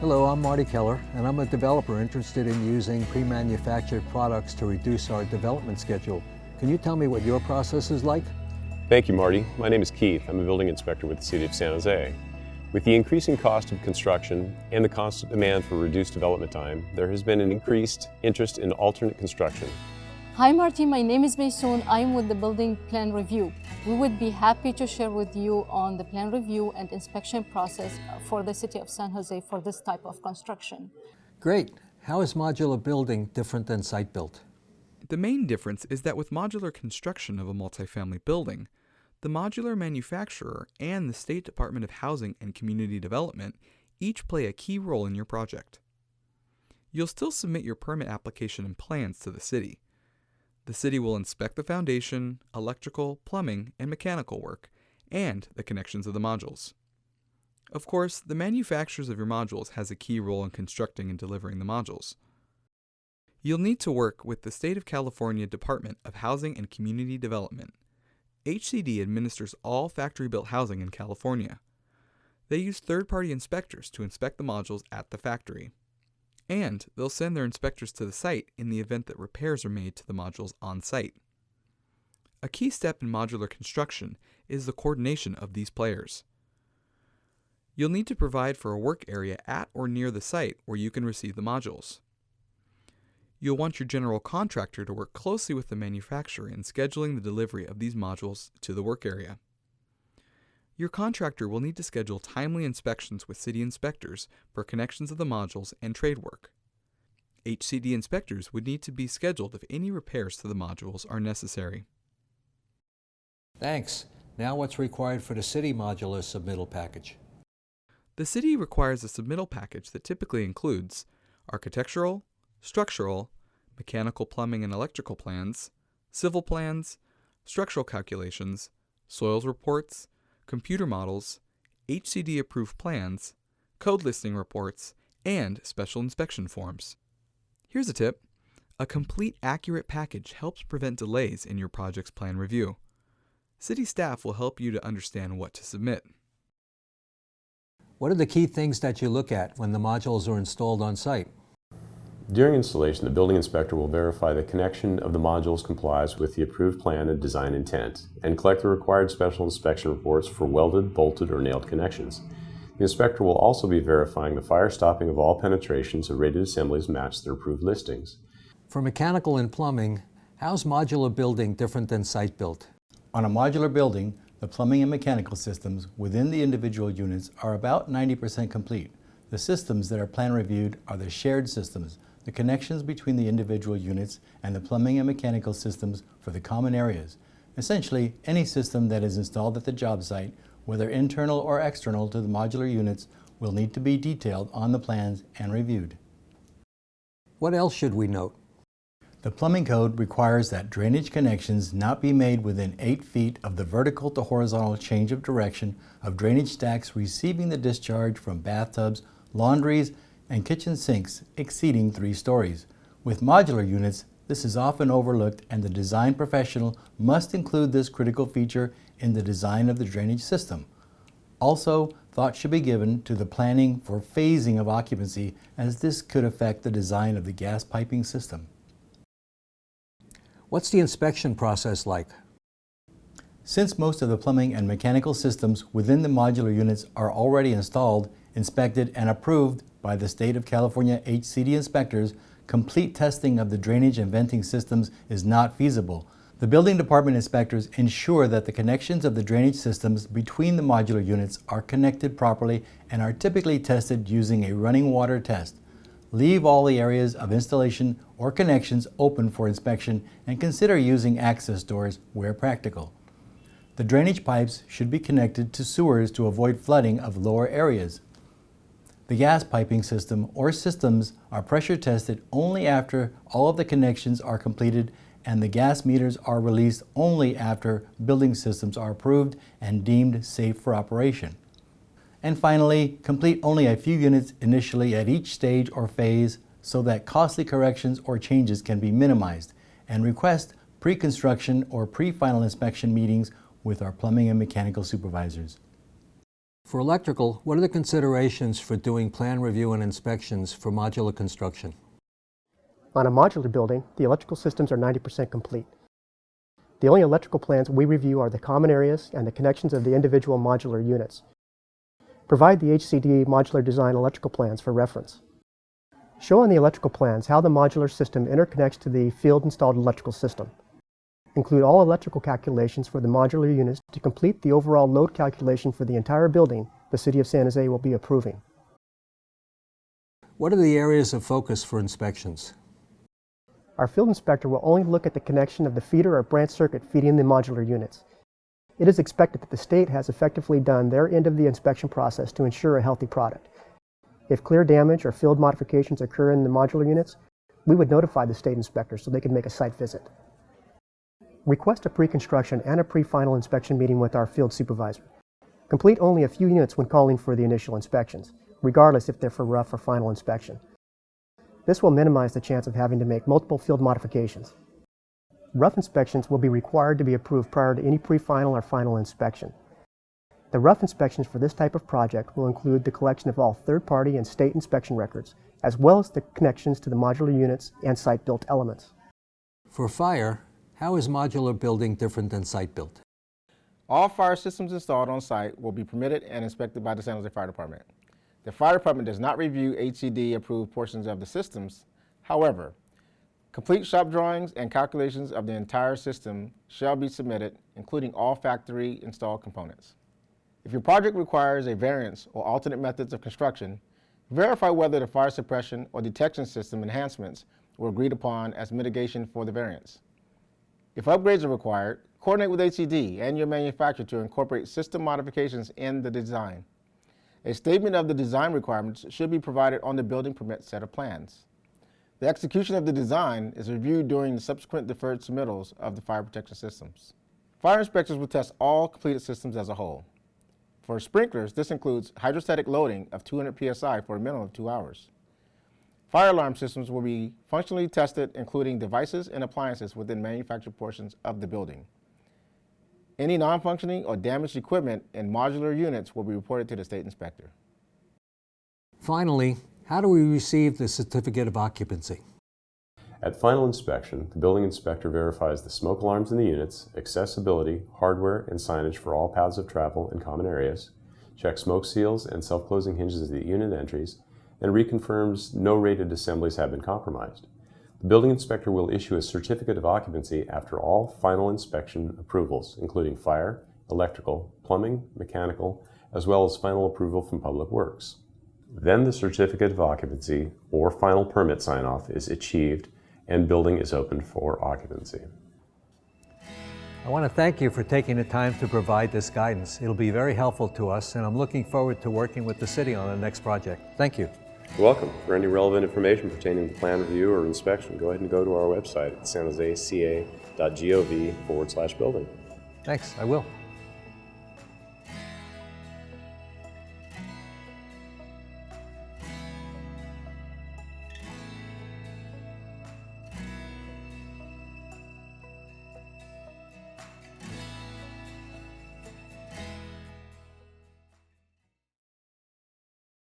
Hello, I'm Marty Keller, and I'm a developer interested in using pre-manufactured products to reduce our development schedule. Can you tell me what your process is like? Thank you, Marty. My name is Keith. I'm a building inspector with the City of San Jose. With the increasing cost of construction and the constant demand for reduced development time, there has been an increased interest in alternate construction. Hi Marty, my name is Maysoon. I'm with the Building Plan Review. We would be happy to share with you on the plan review and inspection process for the City of San Jose for this type of construction. Great. How is modular building different than site-built? The main difference is that with modular construction of a multifamily building, the modular manufacturer and the State Department of Housing and Community Development each play a key role in your project. You'll still submit your permit application and plans to the city. The city will inspect the foundation, electrical, plumbing, and mechanical work, and the connections of the modules. Of course, the manufacturers of your modules has a key role in constructing and delivering the modules. You'll need to work with the State of California Department of Housing and Community Development. HCD administers all factory-built housing in California. They use third-party inspectors to inspect the modules at the factory. And they'll send their inspectors to the site in the event that repairs are made to the modules on site. A key step in modular construction is the coordination of these players. You'll need to provide for a work area at or near the site where you can receive the modules. You'll want your general contractor to work closely with the manufacturer in scheduling the delivery of these modules to the work area. Your contractor will need to schedule timely inspections with city inspectors for connections of the modules and trade work. HCD inspectors would need to be scheduled if any repairs to the modules are necessary. Thanks. Now what's required for the city modular submittal package? The city requires a submittal package that typically includes architectural, structural, mechanical, plumbing, and electrical plans, civil plans, structural calculations, soils reports, computer models, HCD-approved plans, code listing reports, and special inspection forms. Here's a tip. A complete, accurate package helps prevent delays in your project's plan review. City staff will help you to understand what to submit. What are the key things that you look at when the modules are installed on site? During installation, the building inspector will verify the connection of the modules complies with the approved plan and design intent, and collect the required special inspection reports for welded, bolted, or nailed connections. The inspector will also be verifying the fire stopping of all penetrations and rated assemblies match their approved listings. For mechanical and plumbing, how's modular building different than site-built? On a modular building, the plumbing and mechanical systems within the individual units are about 90% complete. The systems that are plan reviewed are the shared systems, the connections between the individual units, and the plumbing and mechanical systems for the common areas. Essentially, any system that is installed at the job site, whether internal or external to the modular units, will need to be detailed on the plans and reviewed. What else should we note? The plumbing code requires that drainage connections not be made within 8 feet of the vertical to horizontal change of direction of drainage stacks receiving the discharge from bathtubs, laundries, and kitchen sinks exceeding 3 stories. With modular units, this is often overlooked, and the design professional must include this critical feature in the design of the drainage system. Also, thought should be given to the planning for phasing of occupancy, as this could affect the design of the gas piping system. What's the inspection process like? Since most of the plumbing and mechanical systems within the modular units are already installed, inspected, and approved by the State of California HCD inspectors, complete testing of the drainage and venting systems is not feasible. The building department inspectors ensure that the connections of the drainage systems between the modular units are connected properly and are typically tested using a running water test. Leave all the areas of installation or connections open for inspection, and consider using access doors where practical. The drainage pipes should be connected to sewers to avoid flooding of lower areas. The gas piping system or systems are pressure tested only after all of the connections are completed, and the gas meters are released only after building systems are approved and deemed safe for operation. And finally, complete only a few units initially at each stage or phase so that costly corrections or changes can be minimized, and request pre-construction or pre-final inspection meetings with our plumbing and mechanical supervisors. For electrical, what are the considerations for doing plan review and inspections for modular construction? On a modular building, the electrical systems are 90% complete. The only electrical plans we review are the common areas and the connections of the individual modular units. Provide the HCD modular design electrical plans for reference. Show on the electrical plans how the modular system interconnects to the field-installed electrical system. Include all electrical calculations for the modular units to complete the overall load calculation for the entire building the City of San Jose will be approving. What are the areas of focus for inspections? Our field inspector will only look at the connection of the feeder or branch circuit feeding the modular units. It is expected that the state has effectively done their end of the inspection process to ensure a healthy product. If clear damage or field modifications occur in the modular units, we would notify the state inspector so they can make a site visit. Request a pre-construction and a pre-final inspection meeting with our field supervisor. Complete only a few units when calling for the initial inspections, regardless if they're for rough or final inspection. This will minimize the chance of having to make multiple field modifications. Rough inspections will be required to be approved prior to any pre-final or final inspection. The rough inspections for this type of project will include the collection of all third-party and state inspection records, as well as the connections to the modular units and site-built elements. For fire, how is modular building different than site-built? All fire systems installed on site will be permitted and inspected by the San Jose Fire Department. The fire department does not review HCD-approved portions of the systems. However, complete shop drawings and calculations of the entire system shall be submitted, including all factory installed components. If your project requires a variance or alternate methods of construction, verify whether the fire suppression or detection system enhancements were agreed upon as mitigation for the variance. If upgrades are required, coordinate with HCD and your manufacturer to incorporate system modifications in the design. A statement of the design requirements should be provided on the building permit set of plans. The execution of the design is reviewed during the subsequent deferred submittals of the fire protection systems. Fire inspectors will test all completed systems as a whole. For sprinklers, this includes hydrostatic loading of 200 psi for a minimum of 2 hours. Fire alarm systems will be functionally tested, including devices and appliances within manufactured portions of the building. Any non-functioning or damaged equipment in modular units will be reported to the state inspector. Finally, how do we receive the certificate of occupancy? At final inspection, the building inspector verifies the smoke alarms in the units, accessibility, hardware, and signage for all paths of travel and common areas, checks smoke seals and self-closing hinges at the unit entries, and reconfirms no rated assemblies have been compromised. The building inspector will issue a certificate of occupancy after all final inspection approvals, including fire, electrical, plumbing, mechanical, as well as final approval from Public Works. Then the certificate of occupancy or final permit sign-off is achieved and building is opened for occupancy. I want to thank you for taking the time to provide this guidance. It'll be very helpful to us, and I'm looking forward to working with the city on the next project. Thank you. You're welcome. For any relevant information pertaining to plan review or inspection, go ahead and go to our website at sanjoseca.gov/building. Thanks, I will.